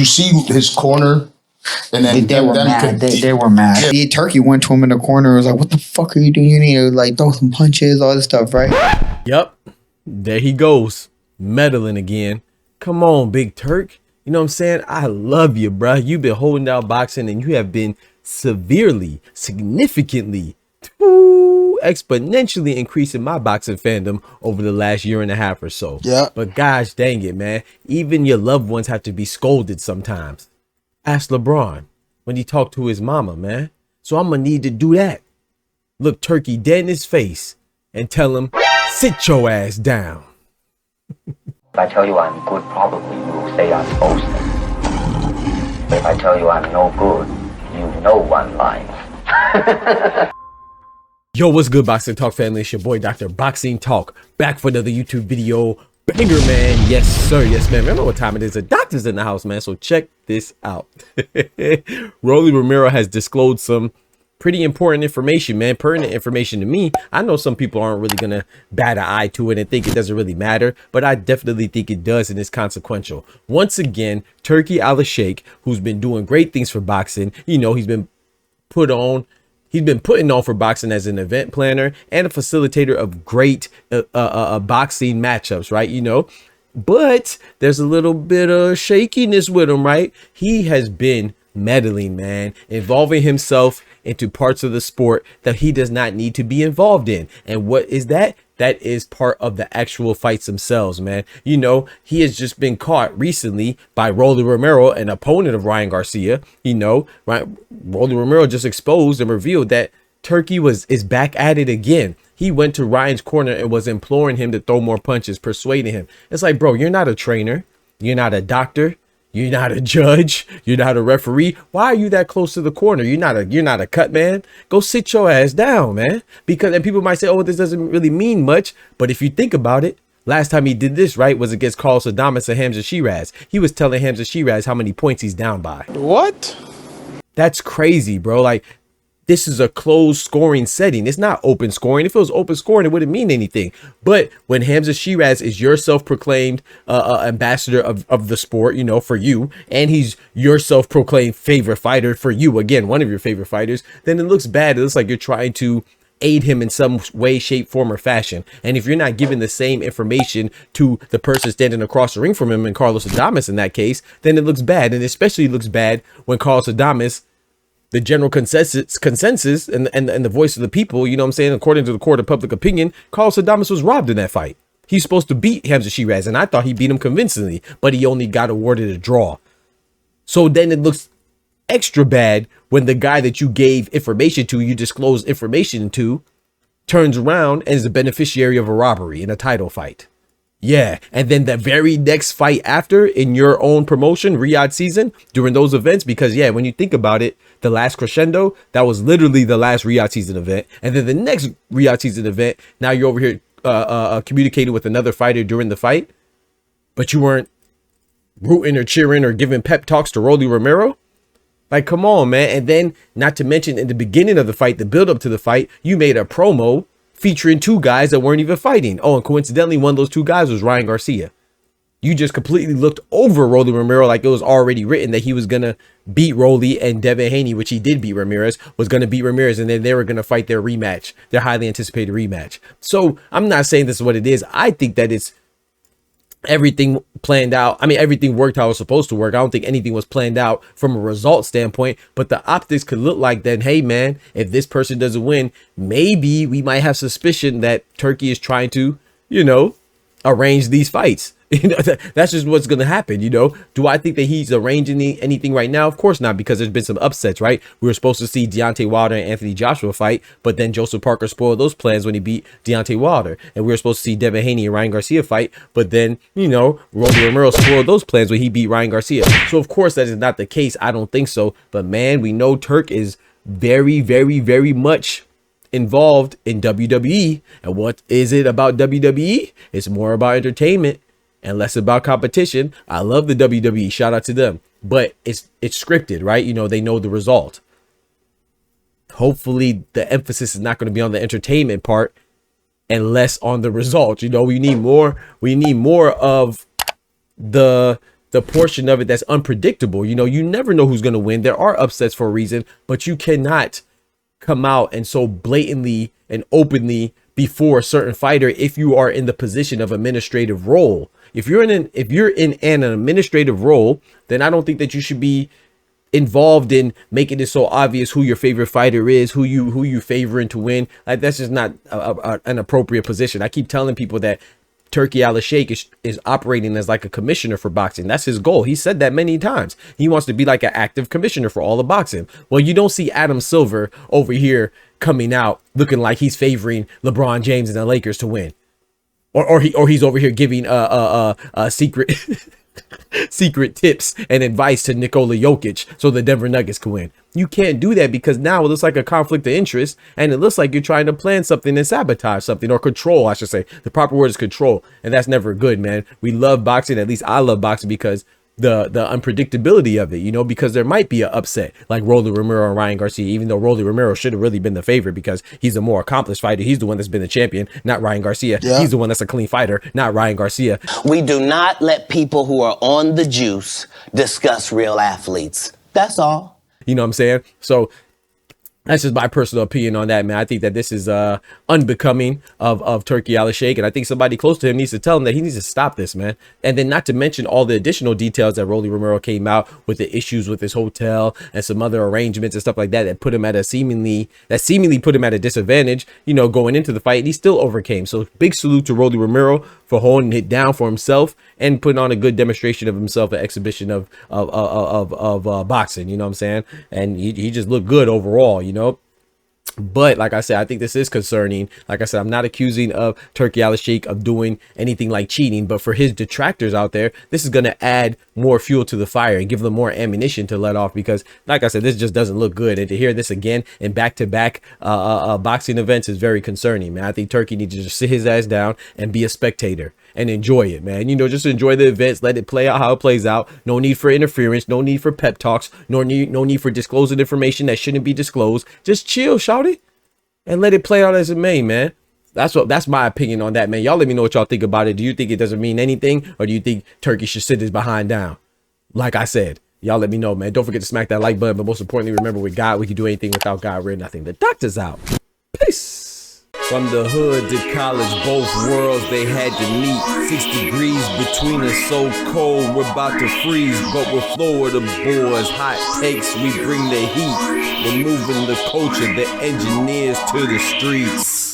see his corner? And then they were mad. They were mad. Yeah, Turkey went to him in the corner and was like, what the fuck are you doing? You need to like throw some punches, all this stuff, right? Yep. There he goes. Meddling again. Come on, Big Turk. You know what I'm saying? I love you, bruh. You've been holding down boxing and you have been severely, significantly, exponentially increasing my boxing fandom over the last year and a half or so. Yeah. But gosh dang it, man. Even your loved ones have to be scolded sometimes. Ask LeBron when he talked to his mama, man. So I'm gonna need to do that. Look Turkey dead in his face and tell him, sit your ass down. If I tell you I'm good, probably you will say I'm boasting. But if I tell you I'm no good, you know I'm lying. Yo, what's good, Boxing Talk family? It's your boy, Dr. Boxing Talk, back for another YouTube video. Banger, man. Yes, sir. Yes, man. Remember what time it is? The doctor's in the house, man. So check this out. Rolly Romero has disclosed some pretty important information, man. Pertinent information to me. I know some people aren't really gonna bat an eye to it and think it doesn't really matter, but I definitely think it does and it's consequential. Once again, Turki Alalshikh, who's been doing great things for boxing, you know, he's been putting on for boxing as an event planner and a facilitator of great boxing matchups, right? You know, but there's a little bit of shakiness with him, right? He has been meddling, man, involving himself into parts of the sport that he does not need to be involved in. And what is that? That is part of the actual fights themselves, man. You know, he has just been caught recently by Rolly Romero, an opponent of Ryan Garcia. You know, right? Rolly Romero just exposed and revealed that Turkey is back at it again. He went to Ryan's corner and was imploring him to throw more punches, persuading him. It's like, bro, you're not a trainer. You're not a doctor. You're not a judge. You're not a referee. Why are you that close to the corner? You're not a cut man. Go sit your ass down, man. Because and people might say, oh, this doesn't really mean much. But if you think about it, last time he did this, right, was against Carlos Adames and Hamza Shiraz. He was telling Hamza Shiraz how many points he's down by. What? That's crazy, bro. Like, this is a closed scoring setting. It's not open scoring. If it was open scoring, it wouldn't mean anything. But when Hamza Shiraz is your self-proclaimed ambassador of the sport, you know, for you, and he's your self-proclaimed favorite fighter for you, again, one of your favorite fighters, then it looks bad. It looks like you're trying to aid him in some way, shape, form, or fashion. And if you're not giving the same information to the person standing across the ring from him, and Carlos Adames in that case, then it looks bad. And especially looks bad when Carlos Adames, the general consensus and the voice of the people, you know what I'm saying, according to the court of public opinion, Carlos Adames was robbed in that fight. He's supposed to beat Hamza Shiraz, and I thought he beat him convincingly, but he only got awarded a draw. So then it looks extra bad when the guy that you gave information to, you disclosed information to, turns around and is a beneficiary of a robbery in a title fight. Yeah, and then the very next fight after in your own promotion, Riyadh season, during those events, because yeah, when you think about it, the last crescendo, that was literally the last Riyadh season event. And then the next Riyadh season event, now you're over here communicating with another fighter during the fight, but you weren't rooting or cheering or giving pep talks to Rolly Romero. Like, come on, man. And then, not to mention, in the beginning of the fight, the build up to the fight, you made a promo featuring two guys that weren't even fighting. Oh, and coincidentally, one of those two guys was Ryan Garcia. You just completely looked over Rolly Romero like it was already written that he was going to beat Rolly, and Devin Haney, which he did beat Ramirez, was going to beat Ramirez, and then they were going to fight their rematch, their highly anticipated rematch. So I'm not saying this is what it is. I think that it's everything planned out. I mean, everything worked how it was supposed to work. I don't think anything was planned out from a result standpoint, but the optics could look like that, hey man, if this person doesn't win, maybe we might have suspicion that Turkey is trying to, you know, arrange these fights. You know, that's just what's going to happen. You know, do I think that he's arranging anything right now? Of course not, because there's been some upsets, right? We were supposed to see Deontay Wilder and Anthony Joshua fight, but then Joseph Parker spoiled those plans when he beat Deontay Wilder. And we were supposed to see Devin Haney and Ryan Garcia fight, but then, you know, Rolly Romero spoiled those plans when he beat Ryan Garcia. So of course that is not the case. I don't think so. But man, we know Turk is very, very, very much involved in WWE. And what is it about WWE? It's more about entertainment and less about competition. I love the WWE, shout out to them, but it's scripted, right? You know, they know the result. Hopefully the emphasis is not going to be on the entertainment part and less on the result. You know, we need more of the the portion of it that's unpredictable. You know, you never know who's going to win. There are upsets for a reason, but you cannot come out and so blatantly and openly before a certain fighter if you are in the position of administrative role. If you're in an administrative role, then I don't think that you should be involved in making it so obvious who your favorite fighter is, who you favoring to win. Like, that's just not an appropriate position. I keep telling people that Turki Alalshikh is operating as like a commissioner for boxing. That's his goal. He said that many times. He wants to be like an active commissioner for all of boxing. Well, you don't see Adam Silver over here coming out looking like he's favoring LeBron James and the Lakers to win, or he's over here giving secret secret tips and advice to Nikola Jokic so the Denver Nuggets can win. You can't do that, because now it looks like a conflict of interest, and it looks like you're trying to plan something and sabotage something, or control, I should say. The proper word is control, and that's never good, man. We love boxing. At least I love boxing because the unpredictability of it, you know, because there might be an upset like Rolly Romero and Ryan Garcia, even though Rolly Romero should have really been the favorite because he's a more accomplished fighter. He's the one that's been the champion, not Ryan Garcia. Yeah. He's the one that's a clean fighter, not Ryan Garcia. We do not let people who are on the juice discuss real athletes. That's all. You know what I'm saying? So that's just my personal opinion on that, man. I think that this is unbecoming of Turki Alalshikh, and I think somebody close to him needs to tell him that he needs to stop this, man. And then not to mention all the additional details that Rolly Romero came out with, the issues with his hotel and some other arrangements and stuff like that that put him at a seemingly put him at a disadvantage, you know, going into the fight, and he still overcame. So big salute to Rolly Romero for holding it down for himself and putting on a good demonstration of himself, an exhibition of boxing, you know what I'm saying? And he just looked good overall, you know. But like I said, I think this is concerning. Like I said, I'm not accusing of Turki Alalshikh of doing anything like cheating, but for his detractors out there, this is going to add more fuel to the fire and give them more ammunition to let off, because like I said, this just doesn't look good. And to hear this again in back-to-back boxing events is very concerning, man. I think Turki needs to just sit his ass down and be a spectator and enjoy it, man. You know, just enjoy the events, let it play out how it plays out. No need for interference, no need for pep talks, no need for disclosing information that shouldn't be disclosed. Just chill, shawty, and let it play out as it may, man. That's my opinion on that, man. Y'all let me know what y'all think about it. Do you think it doesn't mean anything, or do you think Turki should sit his behind down? Like I said, y'all let me know, man. Don't forget to smack that like button, but most importantly, remember, with God, we can do anything. Without God, we're nothing. The doctor's out. Peace. From the hood to college, both worlds they had to meet. 6 degrees between us, so cold we're about to freeze. But we're Florida boys, hot takes, we bring the heat. We're moving the culture, the engineers to the streets.